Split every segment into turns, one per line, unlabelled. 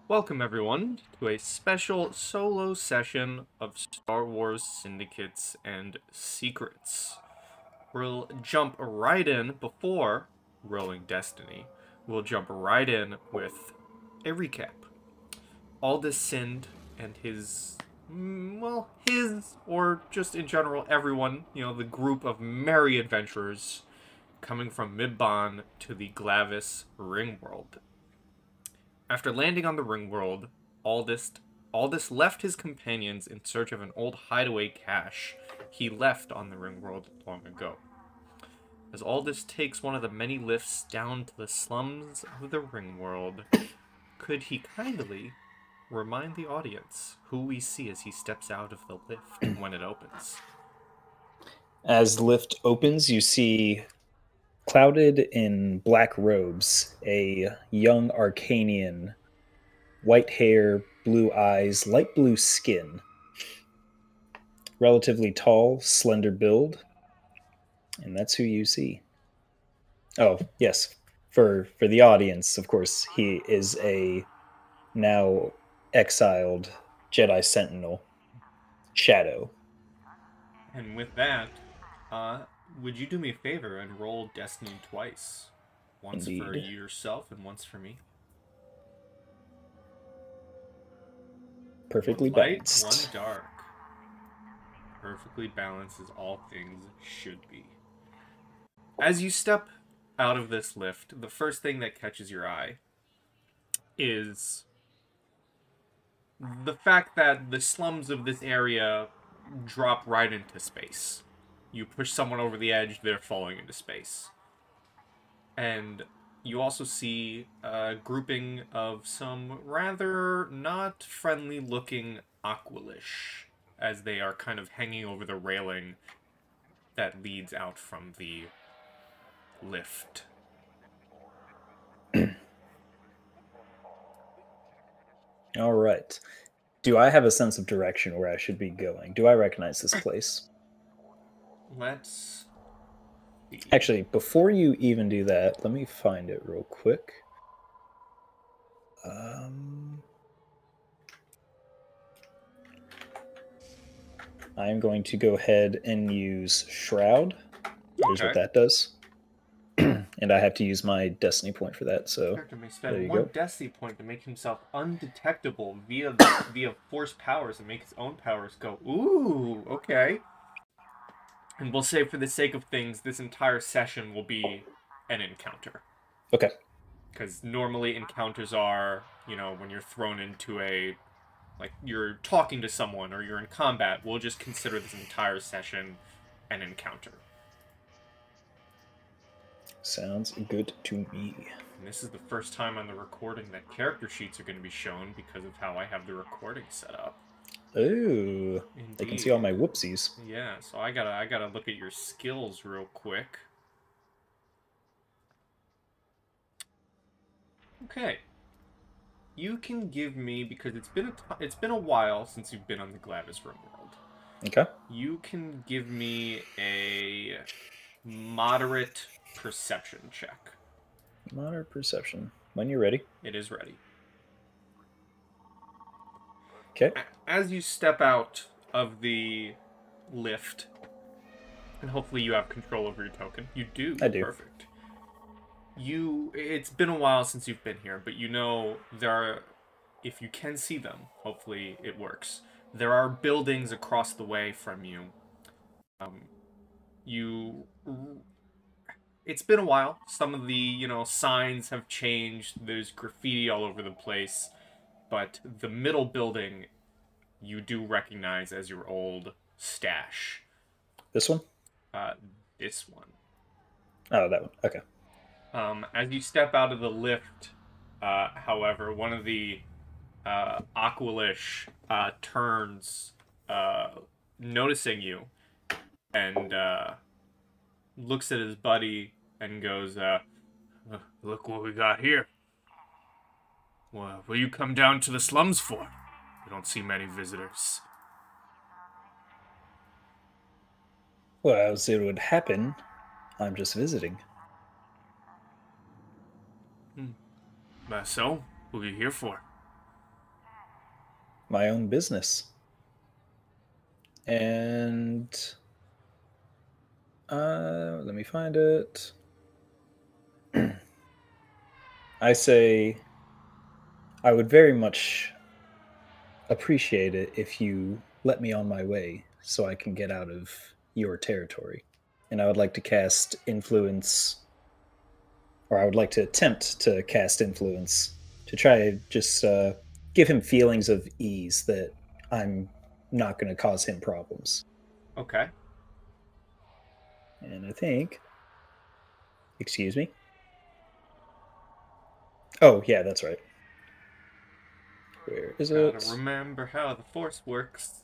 Welcome, everyone, to a special solo session of Star Wars Syndicates and Secrets. We'll jump right in before Rolling Destiny. We'll jump right in with a recap. Aldas Sind and his, or just in general, everyone, the group of merry adventurers coming from Midban to the Glavis Ring World. After landing on the ring world, Aldous left his companions in search of an old hideaway cache he left on the ring world long ago. As Aldous takes one of the many lifts down to the slums of the ring world, could he kindly remind the audience who we see as he steps out of the lift when it opens?
As the lift opens, you see, clouded in black robes, a young Arcanian, white hair, blue eyes, light blue skin, relatively tall, slender build, and that's who you see. Oh, yes, for the audience, of course, he is a now exiled Jedi Sentinel, Shadow.
And with that, would you do me a favor and roll Destiny twice? Once for
Indeed.
yourself and once for me.
Perfectly
One light,
balanced.
one dark. Perfectly balanced as all things should be. As you step out of this lift, the first thing that catches your eye is the fact that the slums of this area drop right into space. You push someone over the edge, they're falling into space. And you also see a grouping of some rather not friendly looking Aqualish as they are kind of hanging over the railing that leads out from the lift.
All right. Do I have a sense of direction where I should be going? Do I recognize this place?
Let's see.
Actually, before you even do that, let me find it real quick. I'm going to go ahead and use Shroud. Here's what that does. And I have to use my Destiny point for that, so
Character may
there
spend
you
one
go.
Destiny point to make himself undetectable via Force powers and make his own powers go. Ooh, okay. And we'll say, for the sake of things, this entire session will be an encounter.
Okay.
Because normally encounters are, when you're thrown into like, you're talking to someone or you're in combat, we'll just consider this entire session an encounter.
Sounds good to me.
And this is the first time on the recording that character sheets are going to be shown because of how I have the recording set up.
Ooh, they can see all my whoopsies.
Yeah, so I gotta look at your skills real quick. Okay. You can give me, because it's been a while since you've been on the Glavis Ring World.
Okay.
You can give me a moderate perception check.
Moderate perception. When you're ready.
It is ready.
Okay.
As you step out of the lift, and hopefully you have control over your token. You do.
I do.
Perfect. It's been a while since you've been here, but there are, if you can see them, hopefully it works. There are buildings across the way from you. It's been a while. Some of the, signs have changed. There's graffiti all over the place. But the middle building, you do recognize as your old stash.
This one?
This one.
Oh, that one. Okay.
As you step out of the lift, however, one of the Aqualish turns, noticing you, and looks at his buddy and goes, "Look what we got here. What will you come down to the slums for? We don't see many visitors."
Well, as it would happen, I'm just visiting.
So, what are you here for?
my own business. And let me find it. I say I would very much appreciate it if you let me on my way so I can get out of your territory. And I would like to cast influence, or I would like to attempt to cast influence to try to just give him feelings of ease that I'm not going to cause him problems.
Okay.
And I think, excuse me. Oh, yeah, that's right. Where is
Gotta
it?
remember how the Force works.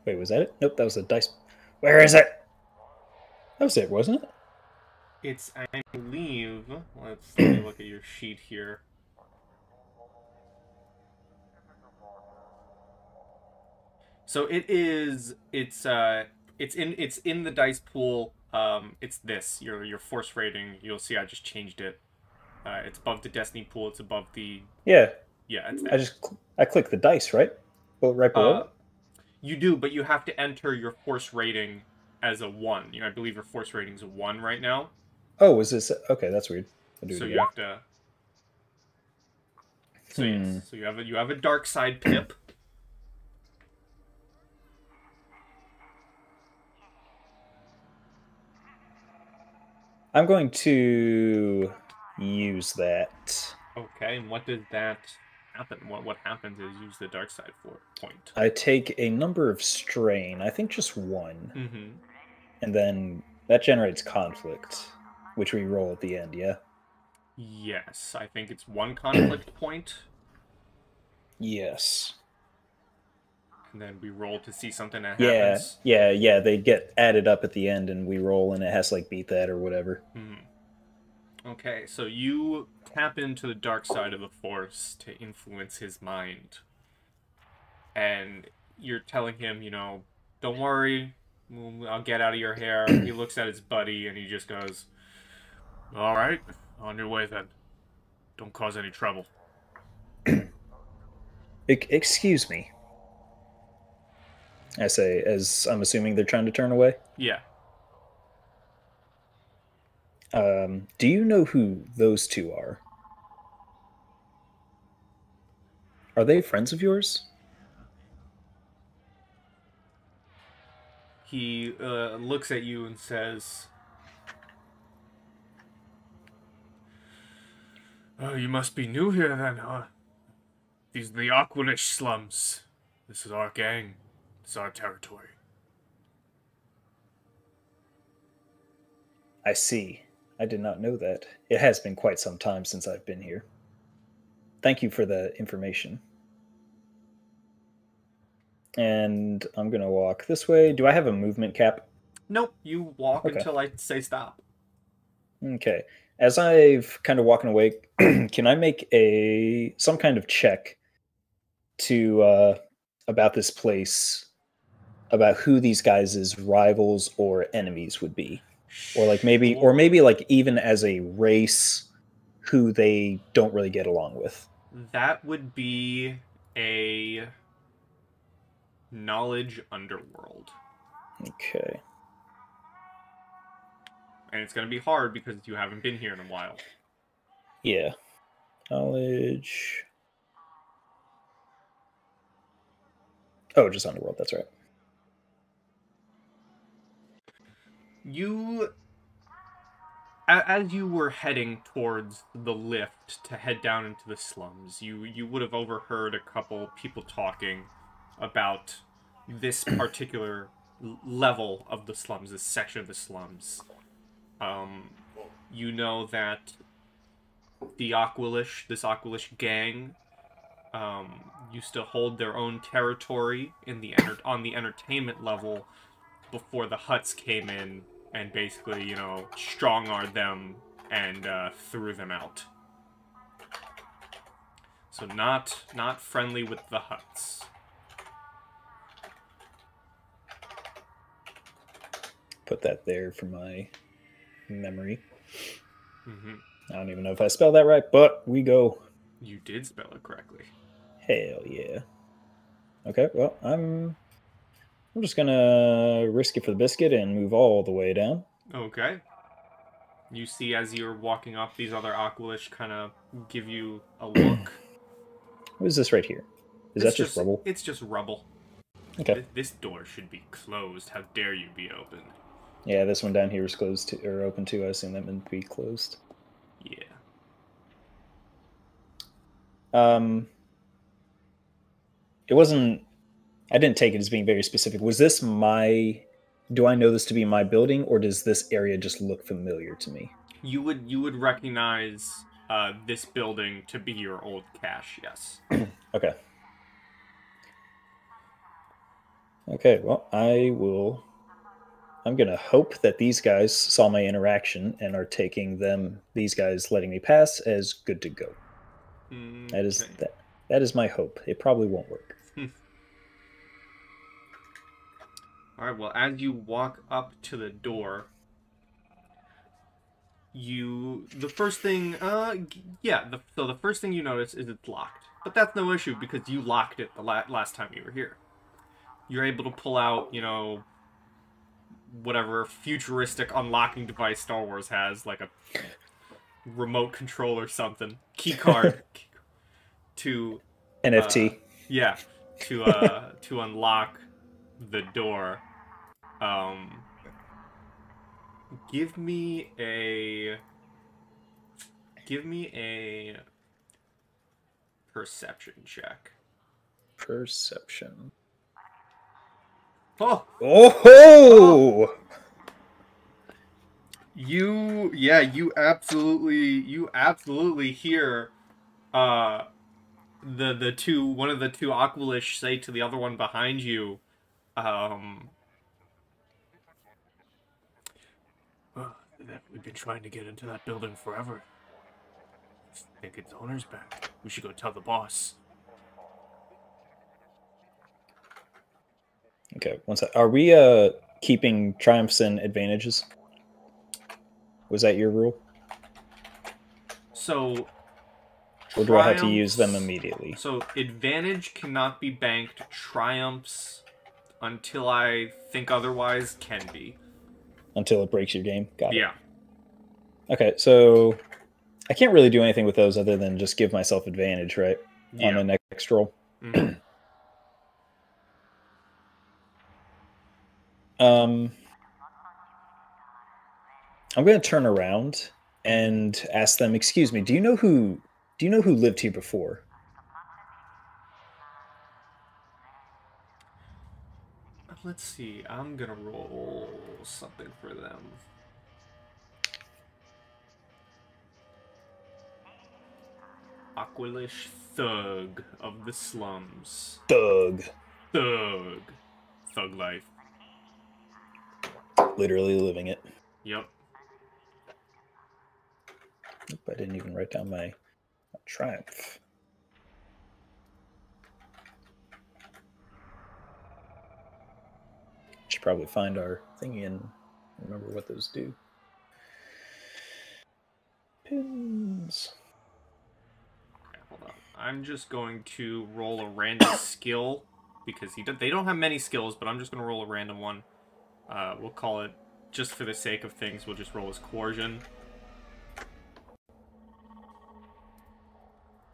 Wait, was that it? Nope, that was the dice. Where is it? That was it, wasn't it?
It's, I believe, let me look at your sheet here. So it's in the dice pool. It's this, your force rating. You'll see I just changed it. It's above the destiny pool, it's above the,
Yeah,
yeah, it's
I
there.
just I clicked the dice, right? Well, right below
Uh
it.
you do, but you have to enter your force rating as a 1. I believe your force rating's a 1 right now.
Oh, was this okay? That's weird. I'll do it
So you
again.
have to So
Hmm.
yes. So you have a dark side pip.
I'm going to use that.
Okay, and what does that happen? What happens is use the dark side for point.
I take a number of strain. I think just one,
Mm-hmm.
and then that generates conflict, which we roll at the end. Yeah.
Yes, I think it's 1 conflict point,
Yes.
and then we roll to see something that
Yeah,
happens.
yeah, yeah. They get added up at the end, and we roll, and it has to like beat that or whatever.
Hmm. Okay, so you tap into the dark side of the Force to influence his mind, and you're telling him, don't worry, I'll get out of your hair. He looks at his buddy and he just goes, "All right, on your way then. Don't cause any trouble."
Excuse me, I say, as I'm assuming they're trying to turn away.
Yeah.
Do you know who those two are? Are they friends of yours?
He looks at you and says, "Oh, you must be new here then, huh? These are the Aqualish slums. This is our gang. It's our territory."
I see. I did not know that. It has been quite some time since I've been here. Thank you for the information. And I'm going to walk this way. Do I have a movement cap?
Nope, you walk
Okay.
until I say stop.
Okay. As I've kind of walking away, can I make a some kind of check to about this place, about who these guys' rivals or enemies would be? Or
Sure.
maybe like even as a race who they don't really get along with.
That would be a knowledge underworld.
Okay.
And it's going to be hard because you haven't been here in a while.
Yeah. Knowledge. Oh, just underworld, that's right.
You, as you were heading towards the lift to head down into the slums, you would have overheard a couple people talking about this particular level of the slums, this section of the slums. Um, you know that the this Aqualish gang, used to hold their own territory in on the entertainment level before the Huts came in and basically, strong-armed them and threw them out. So not friendly with the Huts.
Put that there for my memory.
Mm-hmm.
I don't even know if I spelled that right, but we go.
You did spell it correctly.
Hell yeah. Okay, well, I'm just gonna risk it for the biscuit and move all the way down.
Okay. You see, as you're walking up, these other Aqualish kind of give you a look.
What is this right here? Is that just rubble?
It's just rubble.
Okay.
This door should be closed. How dare you be open?
Yeah, this one down here is closed to, or open too. I assume that meant to be closed.
Yeah.
It wasn't. I didn't take it as being very specific. Was this my? Do I know this to be my building, or does this area just look familiar to me?
You would recognize this building to be your old cache. Yes.
Okay. Okay. Well, I will. I'm gonna hope that these guys saw my interaction and are taking these guys letting me pass as good to go. That is
Okay.
that is my hope. It probably won't work.
All right. Well, as you walk up to the door, the first thing so the first thing you notice is it's locked, but that's no issue because you locked it the last time you were here. You're able to pull out, whatever futuristic unlocking device Star Wars has, like a remote control or something, key card to
NFT.
to unlock the door. Give me a perception check.
Perception.
Oh!
Oh!
You absolutely hear the two one of the two Aqualish say to the other one behind you, we've been trying to get into that building forever. I think its owner's back. We should go tell the boss.
Okay, one sec. Are we keeping triumphs and advantages? Was that your rule?
So,
or do I have to use them immediately?
So advantage cannot be banked. Triumphs, until I think otherwise, can be.
Until it breaks your game? Got it.
Yeah.
Okay, so I can't really do anything with those other than just give myself advantage, right?
Yeah.
On the next roll.
Mm-hmm.
I'm going to turn around and ask them, "Excuse me, do you know who lived here before?"
Let's see. I'm gonna roll something for them. Aqualish thug of the slums.
Thug.
Thug life.
Literally living it.
Yep.
Oop, I didn't even write down my triumph. Should probably find our thingy and remember what those do. Pins.
Okay, hold on. I'm just going to roll a random skill because they don't have many skills, but I'm just going to roll a random one. We'll call it, just for the sake of things, we'll just roll as coercion.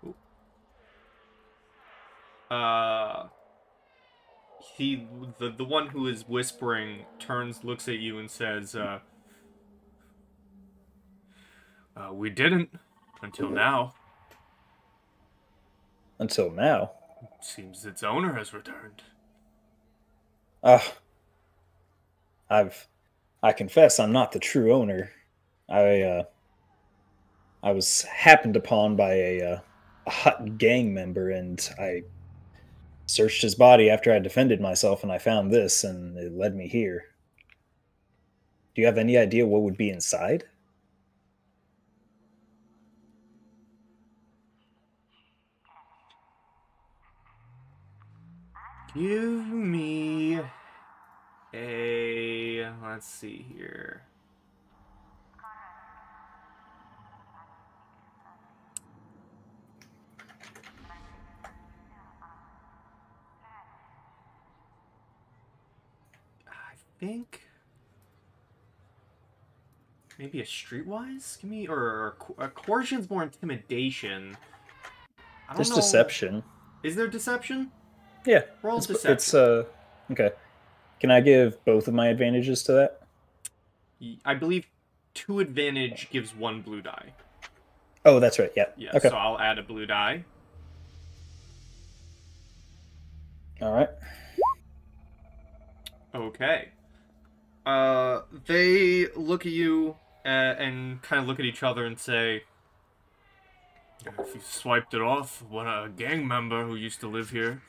Ooh. The one who is whispering turns, looks at you, and says, "We didn't until now."
Until now.
Seems its owner has returned.
I confess I'm not the true owner. I was happened upon by a hot gang member, and I searched his body after I defended myself, and I found this, and it led me here. Do you have any idea what would be inside?
Give me a... let's see here. think maybe a streetwise. Give me or a coercion's more intimidation. I don't
There's
know.
deception.
Is there deception?
Yeah.
Roll
It's
deception.
okay. Can I give both of my advantages to that?
I believe 2 advantage gives 1 blue die.
Oh, that's right. Yeah.
Yeah,
Okay.
so I'll add a blue die.
All right.
Okay. They look at you and kind of look at each other and say, "If you swiped it off, what a gang member who used to live here,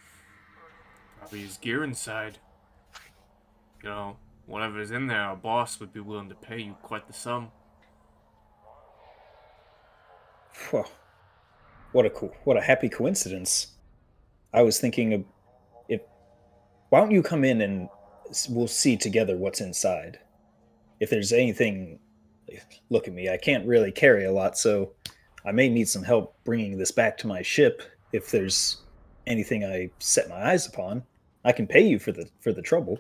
probably his gear inside. You know, whatever's in there, our boss would be willing to pay you quite the sum."
Whew. What a happy coincidence. I was thinking of if why don't you come in and we'll see together what's inside. If there's anything, look at me. I can't really carry a lot, so I may need some help bringing this back to my ship. If there's anything I set my eyes upon, I can pay you for the trouble.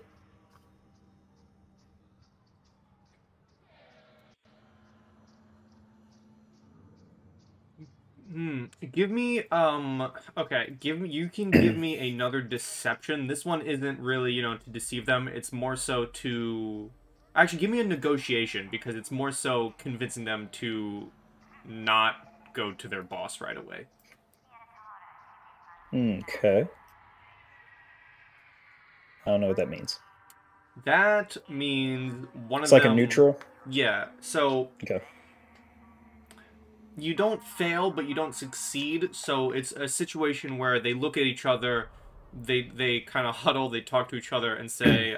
Give me okay, you can give me another deception. This one isn't really, to deceive them. It's more so to actually give me a negotiation because it's more so convincing them to not go to their boss right away.
Okay. I don't know what that means.
That means one
It's
of
like a
them.
neutral.
Yeah, so
Okay.
you don't fail, but you don't succeed. So it's a situation where they look at each other, they kind of huddle, they talk to each other and say,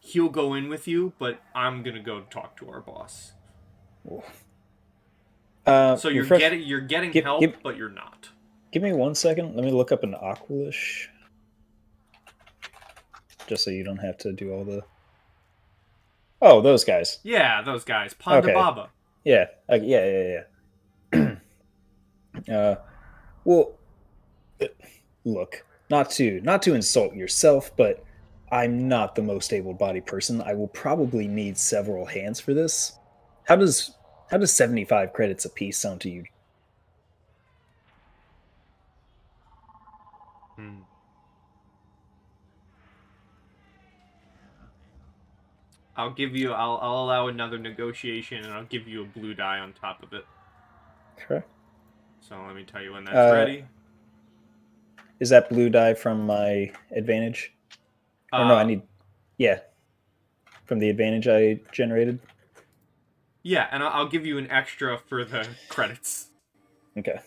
"He'll go in with you, but I'm gonna go talk to our boss." So you're getting help, but you're not.
Give me 1 second. Let me look up an Aqualish, just so you don't have to do all the. Oh, those guys.
Yeah, those guys. Ponda
Okay.
Baba.
Yeah. Yeah. Well, look, not to insult yourself, but I'm not the most able-bodied person. I will probably need several hands for this. How does 75 credits a piece sound to you?
I'll allow another negotiation and I'll give you a blue die on top of it.
Okay.
So let me tell you when that's ready.
Is that blue die from my advantage? Or no, I need. Yeah. From the advantage I generated?
Yeah, and I'll give you an extra for the credits.
Okay.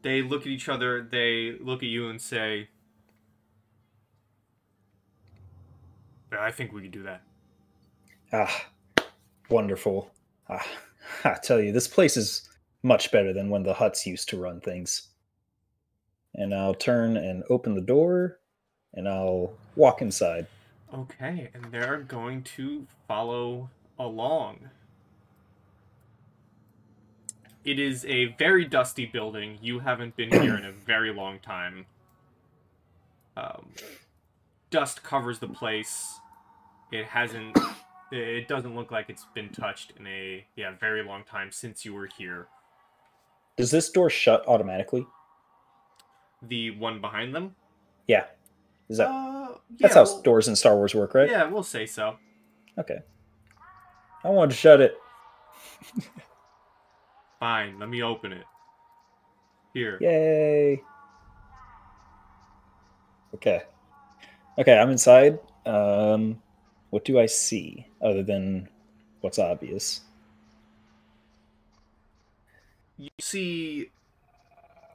They look at each other, they look at you and say, "I think we can do that."
Ah, wonderful. I tell you, this place is much better than when the huts used to run things. And I'll turn and open the door, and I'll walk inside.
Okay, and they're going to follow along. It is a very dusty building. You haven't been here in a very long time. Dust covers the place. It doesn't look like it's been touched in a very long time since you were here.
Does this door shut automatically?
The one behind them?
Yeah. Is that
yeah,
that's how doors in Star Wars work, right?
Yeah, we'll say so.
Okay. I wanted to shut it.
Fine, let me open it. Here.
Yay. Okay. Okay, I'm inside. What do I see other than what's obvious?
You see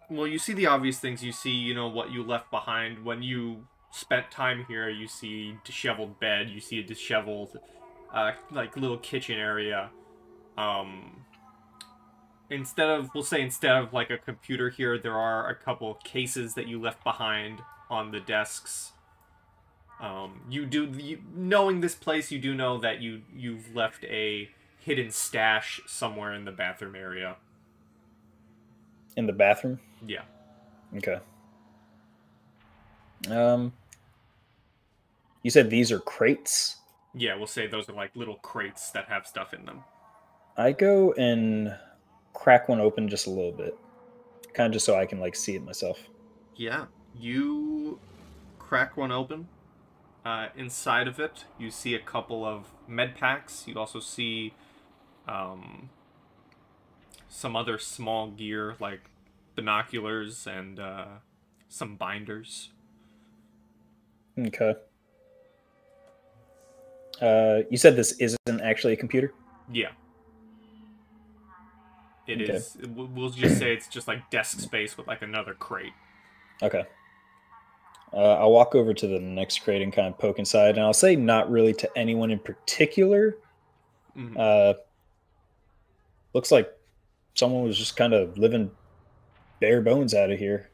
the obvious things. You see, what you left behind when you spent time here. You see disheveled bed. You see a disheveled, little kitchen area. Instead of like a computer here, there are a couple cases that you left behind on the desks. Knowing this place, you do know that you've left a hidden stash somewhere in the bathroom area.
In the bathroom?
Yeah.
Okay. Um, you said these are crates.
Yeah, we'll say those are like little crates that have stuff in them.
I go and crack one open just a little bit, kind of just so I can like see it myself.
Yeah, you crack one open. Inside of it, you see a couple of med packs. You also see um, some other small gear like binoculars and some binders.
Okay. You said this isn't actually a computer.
Yeah, it
Okay.
is. We'll just say it's just like desk space with like another crate.
Okay. I'll walk over to the next crate and kind of poke inside, and I'll say not really to anyone in particular.
Mm-hmm.
Uh, looks like someone was just kind of living bare bones out of here.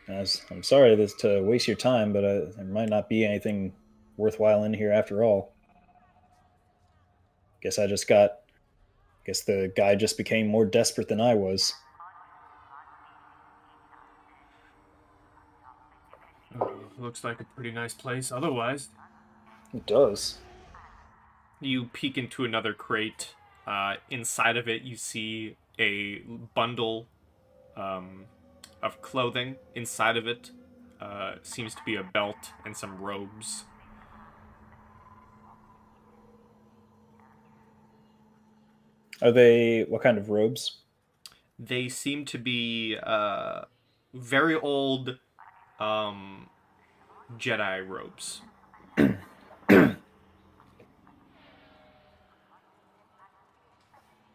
I'm sorry this to waste your time, but there might not be anything worthwhile in here after all. Guess I just got. Guess the guy just became more desperate than I was.
Looks like a pretty nice place. Otherwise,
It does.
you peek into another crate. Inside of it, you see a bundle um, of clothing. Inside of it seems to be a belt and some robes.
Are they what kind of robes?
They seem to be very old um, Jedi robes.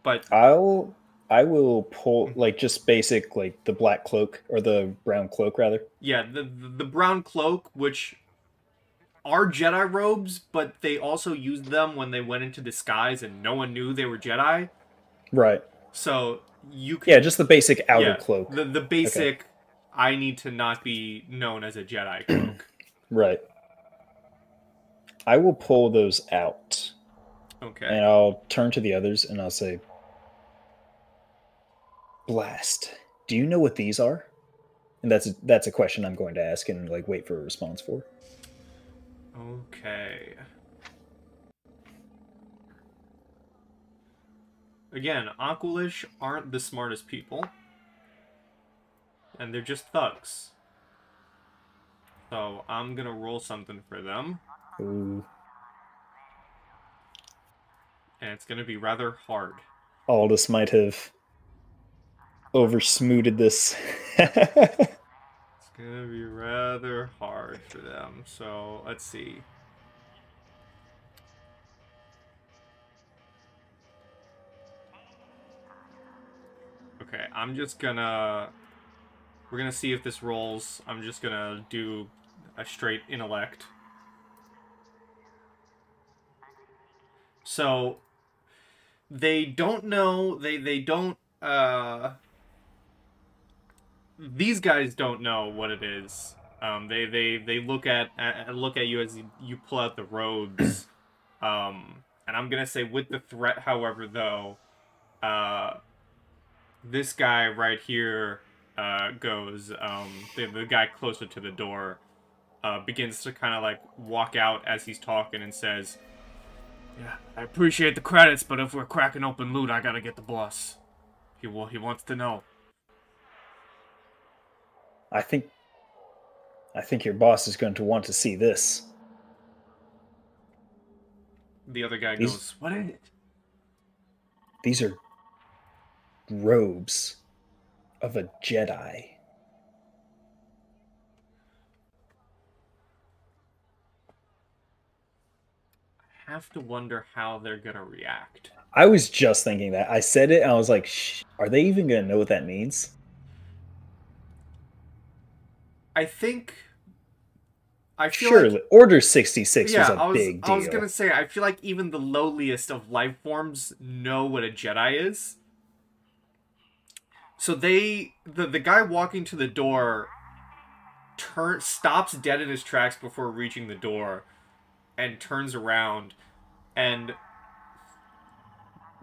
But
I will pull like just basic like the black cloak or the brown cloak rather.
yeah, the brown cloak, which are Jedi robes, but they also used them when they went into disguise and no one knew they were Jedi.
Right.
So you could,
Yeah, just the basic outer
yeah,
cloak.
the
Okay.
basic. I need to not be known as a Jedi cloak.
Right. I will pull those out
Okay.
and I'll turn to the others and I'll say, Blast. Do you know what these are? And that's a question I'm going to ask and like wait for a response for.
Okay. Again, Aqualish aren't the smartest people, and they're just thugs. So I'm gonna roll something for them,
Ooh.
and it's gonna be rather hard.
Aldous might have over smooted this.
It's gonna be rather hard for them. So let's see. Okay, I'm just gonna. We're gonna see if this rolls. I'm just gonna do a straight intellect. So they don't know. They don't. These guys don't know what it is. They look at you as you pull out the robes. And I'm gonna say with the threat, however, though, uh, this guy right here goes. The guy closer to the door begins to kind of like walk out as he's talking and says, "Yeah, I appreciate the credits, but if we're cracking open loot, I gotta get the boss. He wants to know."
I think your boss is going to want to see this.
The other guy
These
goes, "What is it?"
these are robes of a Jedi.
I have to wonder how they're gonna react.
I was just thinking that. I said it and I was like, are they even going to know what that means?
I think. I feel
Surely.
like.
Order 66 was
Yeah,
a big deal.
I was gonna say, I feel like even the lowliest of life forms know what a Jedi is. So the guy walking to the door stops dead in his tracks before reaching the door and turns around, and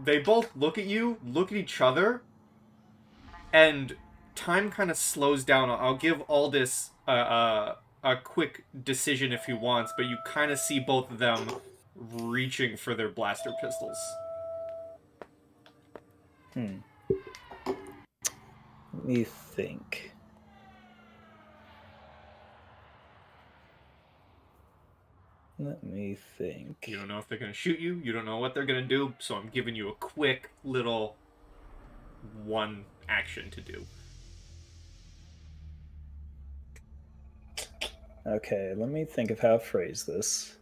they both look at you, look at each other, and time kind of slows down. I'll give Aldous a quick decision if he wants, but you kind of see both of them reaching for their blaster pistols.
Let me think. Let me think.
You don't know if they're going to shoot you. You don't know what they're going to do. So I'm giving you a quick little one action to do.
Okay, let me think of how to phrase this.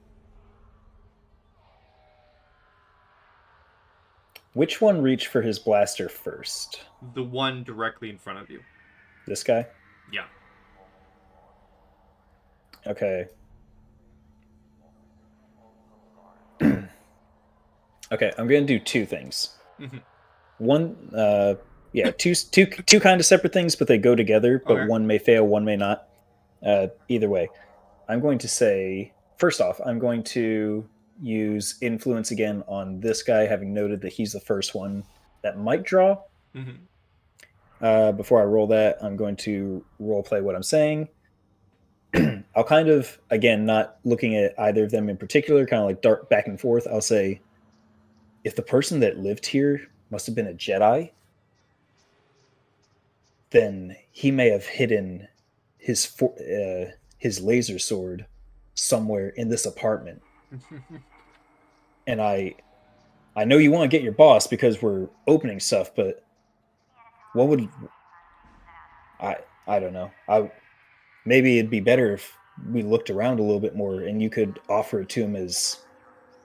Which one reached for his blaster first?
The one directly in front of you.
This guy?
Yeah.
Okay. Okay, I'm going to do two things.
Mm-hmm.
One, two kind of separate things, but they go together, but
Okay.
one may fail, one may not. Either way, I'm going to say, first off, I'm going to use influence again on this guy, having noted that he's the first one that might draw.
Mm-hmm.
Before I roll that, I'm going to role play what I'm saying. I'll kind of, again, not looking at either of them in particular, kind of like dart back and forth. I'll say, if the person that lived here must have been a Jedi, then he may have hidden his laser sword somewhere in this apartment. And I know you want to get your boss because we're opening stuff, but what would I don't know. Maybe it'd be better if we looked around a little bit more and you could offer it to him as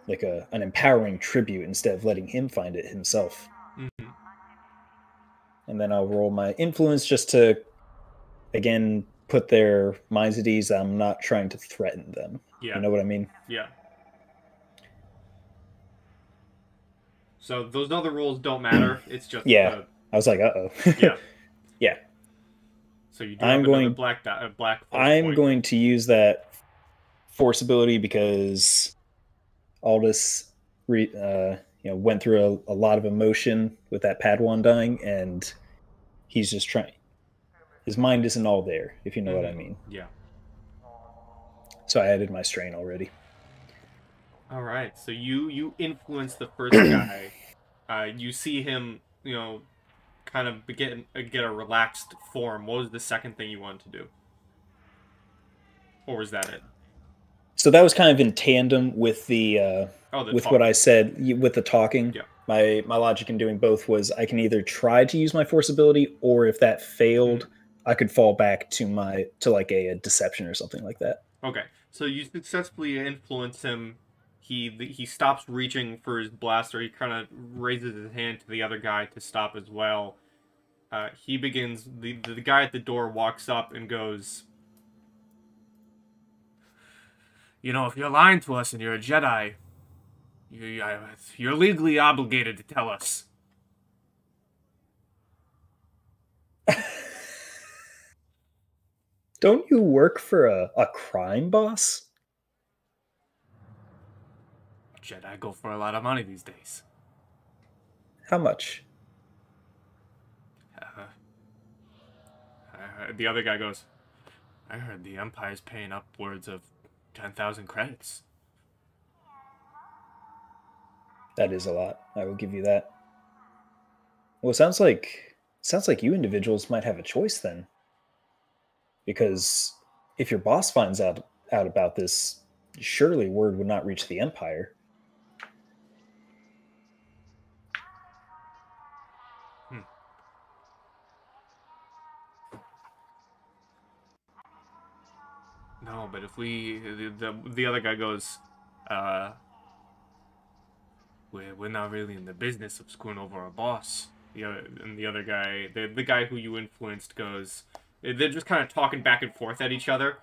like an empowering tribute instead of letting him find it himself.
Mm-hmm.
And then I'll roll my influence just to, again, put their minds at ease. I'm not trying to threaten them.
Yeah.
You know what I mean?
Yeah. So those other rules don't matter. It's just
I was like, uh-oh.
Yeah.
Yeah.
So you do have another black force
I'm going to use that force ability because Aldas went through a lot of emotion with that Padawan dying, and he's just trying. His mind isn't all there, if you know what I mean.
Yeah.
So I added my strain already.
All right. So you influence the first guy. You see him, kind of get a relaxed form. What was the second thing you wanted to do? Or was that it?
So that was kind of in tandem with with talking. What I said with the talking.
Yeah.
My logic in doing both was I can either try to use my force ability, or if that failed, I could fall back to like a deception or something like that.
Okay. So you successfully influence him. He stops reaching for his blaster. He kind of raises his hand to the other guy to stop as well. He begins. The guy at the door walks up and goes, if you're lying to us and you're a Jedi, you're legally obligated to tell us.
Don't you work for a crime boss?
Jedi go for a lot of money these days.
How much?
The other guy goes, I heard the Empire's paying upwards of 10,000 credits.
That is a lot. I will give you that. Well, it sounds like you individuals might have a choice then. Because if your boss finds out about this, surely word would not reach the Empire.
No, but if the other guy goes, we're not really in the business of screwing over our boss. The other guy, the guy who you influenced, goes. They're just kind of talking back and forth at each other.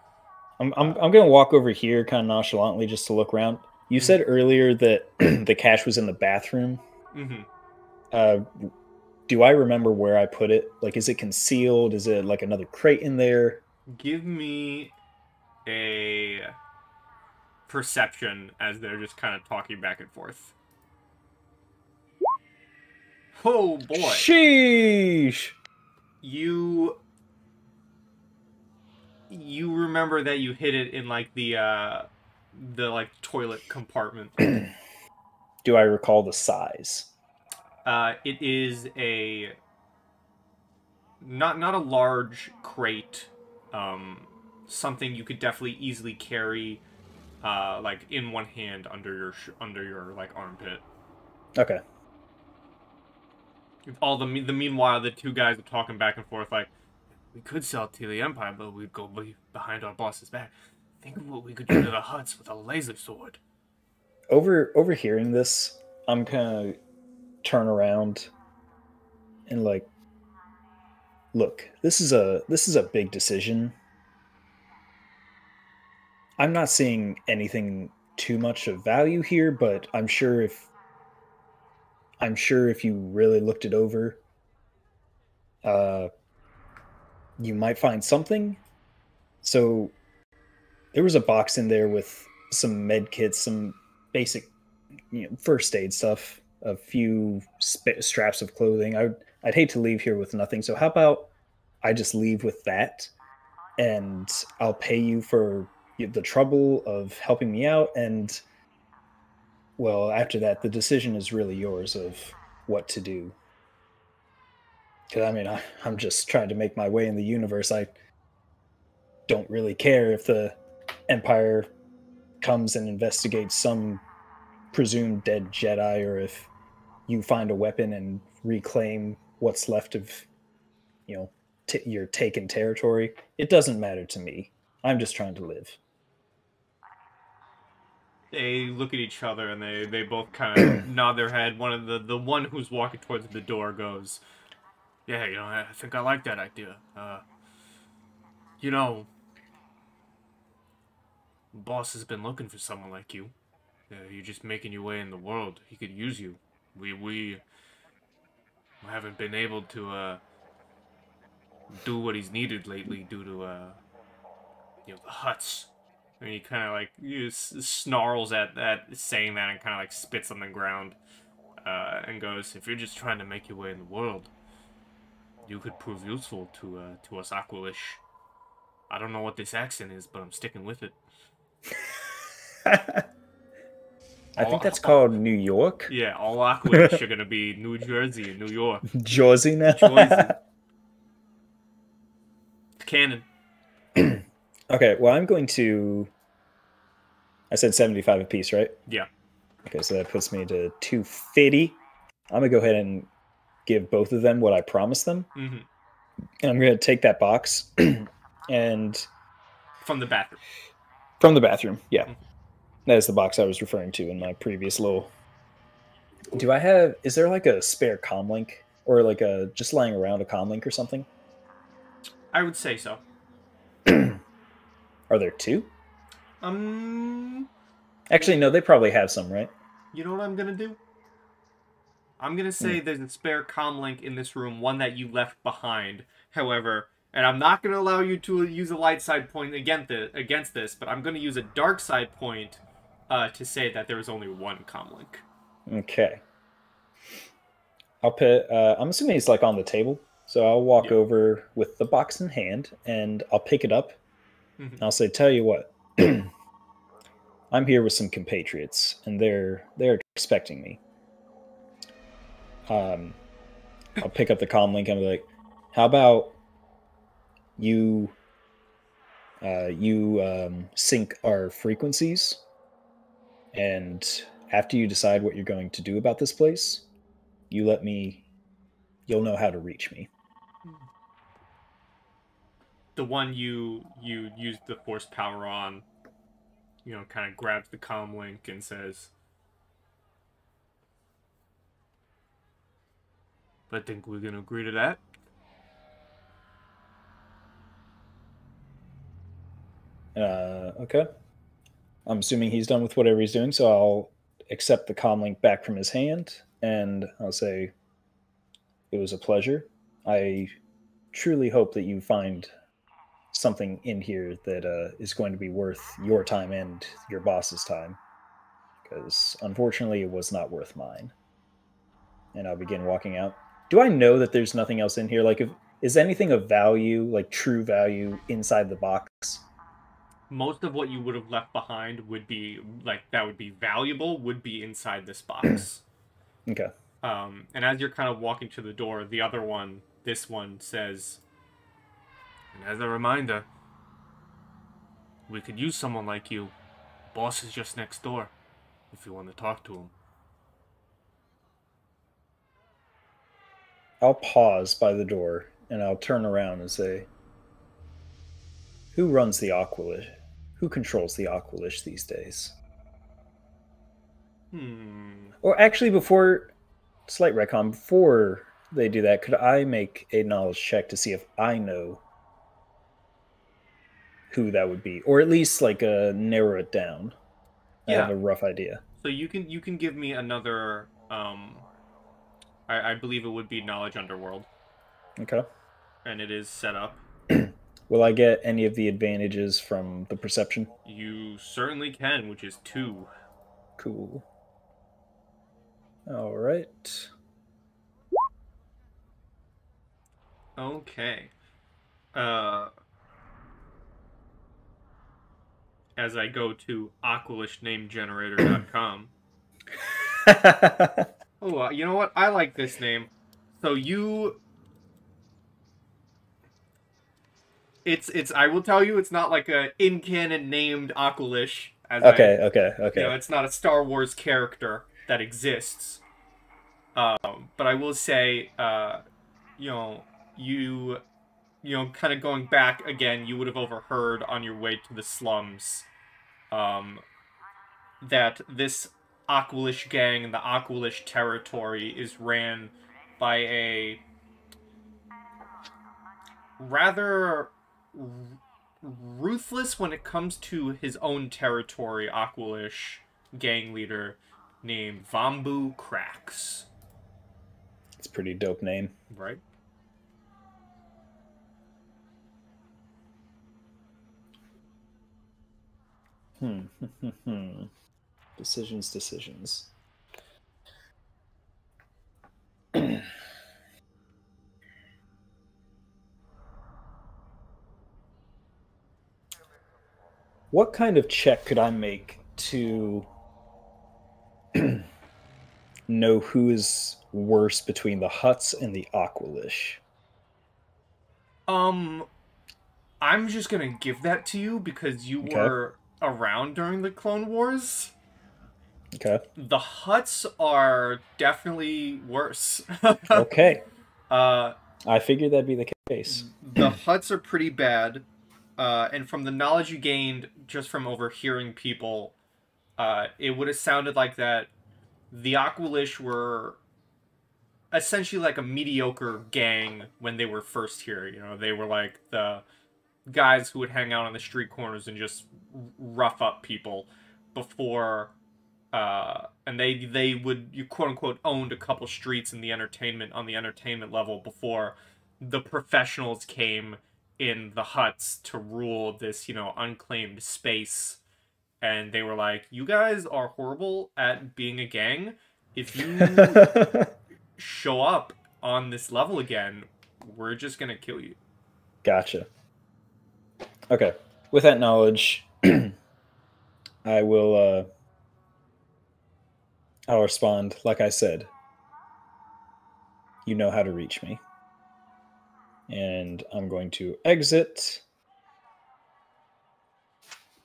I'm gonna walk over here kind of nonchalantly just to look around. You said earlier that the cash was in the bathroom.
Mm-hmm.
Do I remember where I put it? Like, is it concealed? Is it like another crate in there?
Give me a perception as they're just kind of talking back and forth. Oh boy.
Sheesh.
You You remember that you hid it in like the like toilet compartment.
Do I recall the size?
It is a not a large crate, um, something you could definitely easily carry, like in one hand under under your like armpit.
Okay.
All the meanwhile, the two guys are talking back and forth like, we could sell it to the Empire, but we'd go behind our boss's back. Think of what we could do to the huts with a laser sword.
Overhearing this, I'm gonna turn around and like, look, this is a big decision. I'm not seeing anything too much of value here, but I'm sure if you really looked it over, uh, you might find something. So there was a box in there with some med kits, some basic, first aid stuff, a few straps of clothing. I'd hate to leave here with nothing. So how about I just leave with that, and I'll pay you for the trouble of helping me out. And well, after that, the decision is really yours of what to do. Because I mean, I'm just trying to make my way in the universe. I don't really care if the Empire comes and investigates some presumed dead Jedi, or if you find a weapon and reclaim what's left of, you know, your taken territory. It doesn't matter to me. I'm just trying to live.
They look at each other and they both kind of nod their head. One of the one who's walking towards the door goes, "Yeah, I think I like that idea. You know, boss has been looking for someone like you. You're just making your way in the world. He could use you. We haven't been able to do what he's needed lately due to the huts." And he kind of like snarls at that, saying that, and kind of like spits on the ground, and goes, "If you're just trying to make your way in the world, you could prove useful to us Aqualish. I don't know what this accent is, but I'm sticking with it."
I think that's called New York.
Yeah, all Aqualish are gonna be New Jersey and New York.
Jersey now.
Jersey. Canon.
Okay, well, I'm going to. I said 75 apiece, right?
Yeah.
Okay, so that puts me to 250. I'm gonna go ahead and give both of them what I promised them,
Mm-hmm.
and I'm gonna take that box and
From the bathroom.
from the bathroom. Yeah,
Mhm.
that is the box I was referring to in my previous little. Do I have? Is there like a spare comlink, or like a just lying around a comlink or something?
I would say so.
Are there two?
You
Actually, no. They probably have some, right?
know what I'm gonna do? I'm gonna say there's a spare comlink in this room, one that you left behind. However, and I'm not gonna allow you to use a light side point against this, but I'm gonna use a dark side point to say that there is only one comlink.
Okay. I'll put. I'm assuming it's like on the table, so I'll walk
Yeah.
over with the box in hand, and I'll pick it up.
Mhm.
And I'll say, "Tell you what, I'm here with some compatriots, and they're expecting me." Um, I'll pick up the comm link and I'll be like, "How about you sync our frequencies, and after you decide what you're going to do about this place, you'll know how to reach me."
The one you used the force power on, kind of grabs the comlink and says, "I think we're gonna agree to that."
Okay. I'm assuming he's done with whatever he's doing, so I'll accept the comlink back from his hand, and I'll say, "It was a pleasure. I truly hope that you find something in here that is going to be worth your time and your boss's time, because unfortunately it was not worth mine." And I'll begin walking out. Do I know that there's nothing else in here? Like, if is anything of value, like true value, inside the box?
Most of what you would have left behind would be like that would be valuable would be inside this box.
Okay.
And as you're kind of walking to the door, the other one, this one says, and as a reminder, we could use someone like you. Boss is just next door, if you want to talk to him.
I'll pause by the door and I'll turn around and say, who runs the Aqualish? Who controls the Aqualish these days? Or actually, before, slight retcon, before they do that, could I make a knowledge check to see if I know who that would be? Or at least, like, narrow it down. I have a rough idea.
So you can give me another, I believe it would be Knowledge Underworld.
Okay.
And it is set up.
Will I get any of the advantages from the perception?
You certainly can, which is 2.
Cool. All right.
Okay. As I go to aqualishnamegenerator.com. Oh, you know what? I like this name. So it's I will tell you it's not like a in-canon named Aqualish
okay.
You know, it's not a Star Wars character that exists. But I will say you know, kind of going back again, you would have overheard on your way to the slums that this Aqualish gang and the Aqualish territory is ran by a rather ruthless when it comes to his own territory Aqualish gang leader named Vambu Cracks.
It's a pretty dope name.
Right?
Decisions. What kind of check could I make to know who is worse between the Hutts and the Aqualish?
I'm just gonna give that to you because you were around during the Clone Wars.
Okay.
The Hutts are definitely worse.
Okay. I figured that'd be the case.
The Hutts are pretty bad. And from the knowledge you gained just from overhearing people, it would have sounded like that the Aqualish were essentially like a mediocre gang when they were first here. You know, they were like the guys who would hang out on the street corners and just rough up people before, and they would, you quote unquote, owned a couple streets in the entertainment, on the entertainment level before the professionals came in the Hutts to rule this, you know, unclaimed space. And they were like, you guys are horrible at being a gang. If you show up on this level again, we're just gonna kill you.
Gotcha. Okay. With that knowledge, I will I'll respond, like I said. You know how to reach me. And I'm going to exit.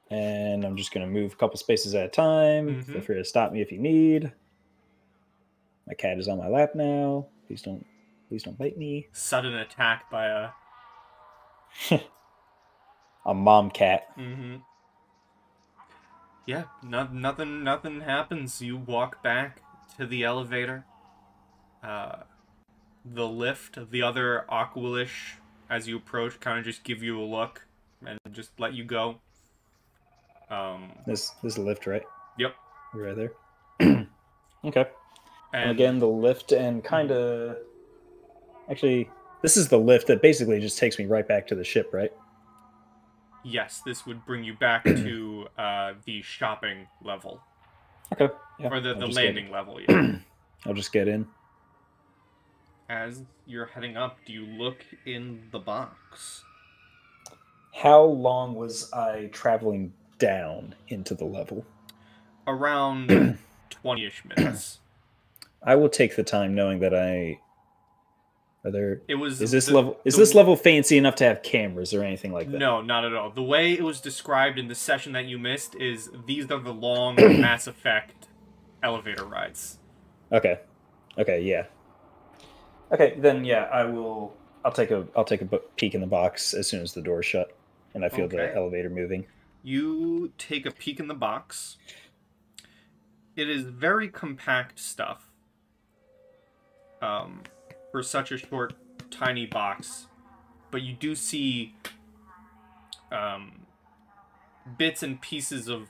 And I'm just going to move a couple spaces at a time. Feel free to stop me if you need. My cat is on my lap now. Please don't bite me.
Sudden attack by
a mom cat.
Yeah, nothing happens. You walk back to the elevator. The lift, the other Aqualish, as you approach, kind of just give you a look and just let you go.
This is the lift, right?
Yep.
Right there. Okay. And again, the lift and kind of... Actually, this is the lift that basically just takes me right back to the ship, right?
Yes, this would bring you back to the shopping level.
Okay. Yeah,
or the landing level, yeah.
I'll just get in.
As you're heading up, do you look in the box?
How long was I traveling down into the level?
Around 20-ish minutes.
I will take the time, knowing that I are there.
It was
Is this level fancy enough to have cameras or anything like that?
No, not at all. The way it was described in the session that you missed is these are the long Mass Effect elevator rides.
Okay. Okay. Yeah. Okay. Then yeah, I will. I'll take a peek in the box as soon as the door's shut, and I feel the elevator moving.
You take a peek in the box. It is very compact stuff. For such a short, tiny box, but you do see bits and pieces of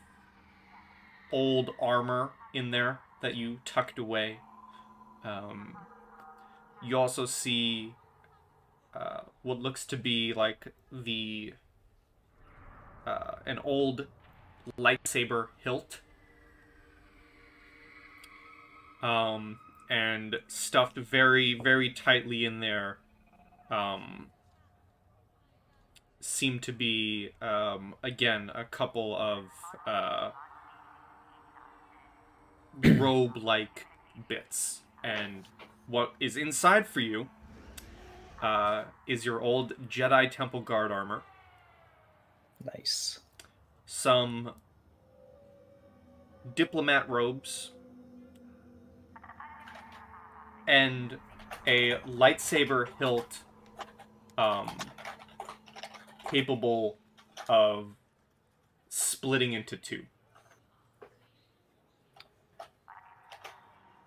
old armor in there that you tucked away. You also see what looks to be like an old lightsaber hilt, and stuffed very, very tightly in there seem to be again a couple of robe-like bits. And what is inside for you is your old Jedi Temple Guard armor.
Nice.
Some diplomat robes. And a lightsaber hilt capable of splitting into two.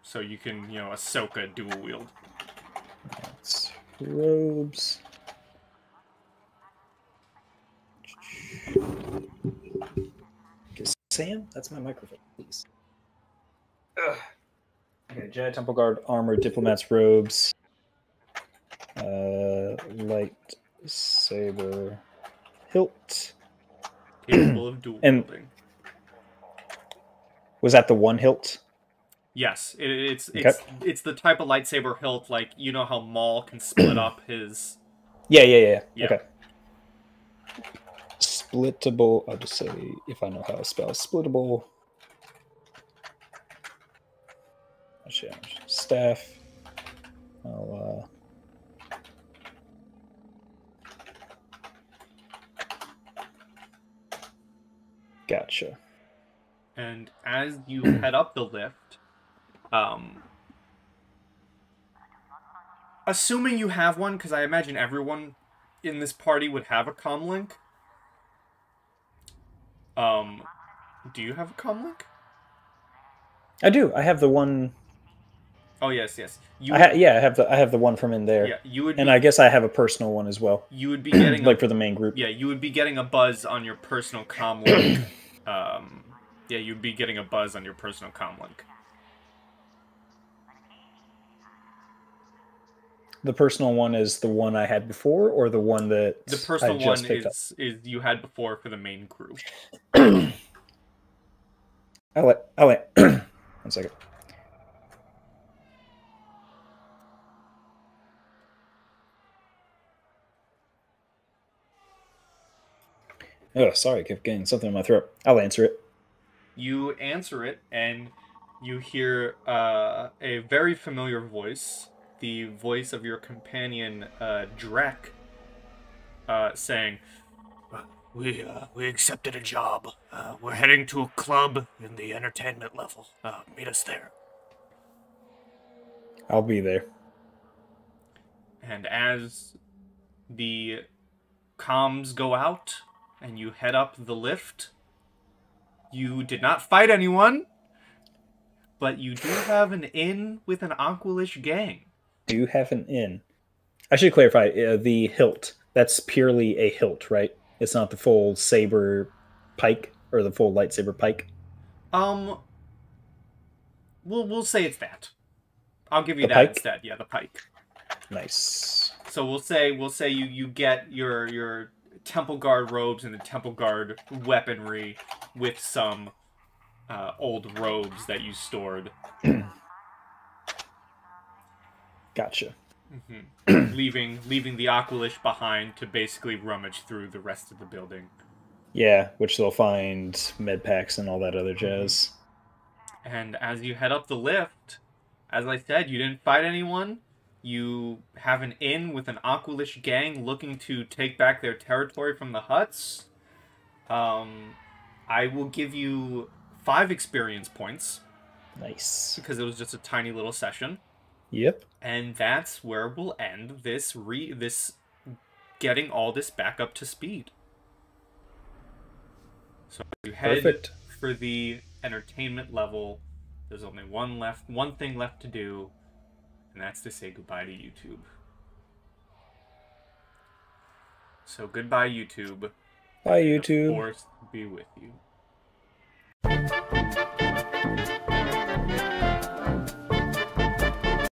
So you can, Ahsoka dual wield.
That's robes. Sam, that's my microphone, please. Ugh. Okay, Jedi Temple Guard armor, diplomat's robes, lightsaber hilt,
capable of dual wielding.
Was that the one hilt?
Yes, it's the type of lightsaber hilt, like, you know how Maul can split up his.
Yeah. Okay. Splittable. I'll just say if I know how to spell splittable. Staff. I'll Gotcha.
And as you head up the lift, assuming you have one, because I imagine everyone in this party would have a comlink. Do you have a comlink?
I do. I have the one.
Oh yes.
I have the one from in there.
Yeah, you would.
And I guess I have a personal one as well.
You would be getting
like for the main group.
Yeah, you would be getting a buzz on your personal comlink. Yeah, you'd be getting a buzz on your personal comlink.
The personal one is the one I had before, or the one that
the personal one is you had before for the main group.
I'll let 1 second. Oh, sorry, I kept getting something in my throat. I'll answer it.
You answer it, and you hear a very familiar voice, the voice of your companion, Drek, saying, We accepted a job. We're heading to a club in the entertainment level. Meet us there.
I'll be there.
And as the comms go out and you head up the lift, you did not fight anyone, but you do have an in with an Aqualish gang.
Do have an in. I should clarify, the hilt. That's purely a hilt, right? It's not the full saber pike or the full lightsaber pike.
We'll say it's that. I'll give you that instead. Yeah, the pike.
Nice.
So we'll say you get your Temple Guard robes and the Temple Guard weaponry with some old robes that you stored.
Gotcha.
leaving the Aqualish behind to basically rummage through the rest of the building.
Yeah, which they'll find med packs and all that other
Mm-hmm.
jazz.
And as you head up the lift, as I said, you didn't fight anyone. You have an inn with an Aqualish gang looking to take back their territory from the Huts. I will give you 5 experience points
Nice.
because it was just a tiny little session.
Yep.
And that's where we'll end this getting all this back up to speed. So you head
Perfect.
for the entertainment level. There's only one thing left to do, and that's to say goodbye to YouTube. So goodbye, YouTube.
Bye,
The
YouTube.
force be with you.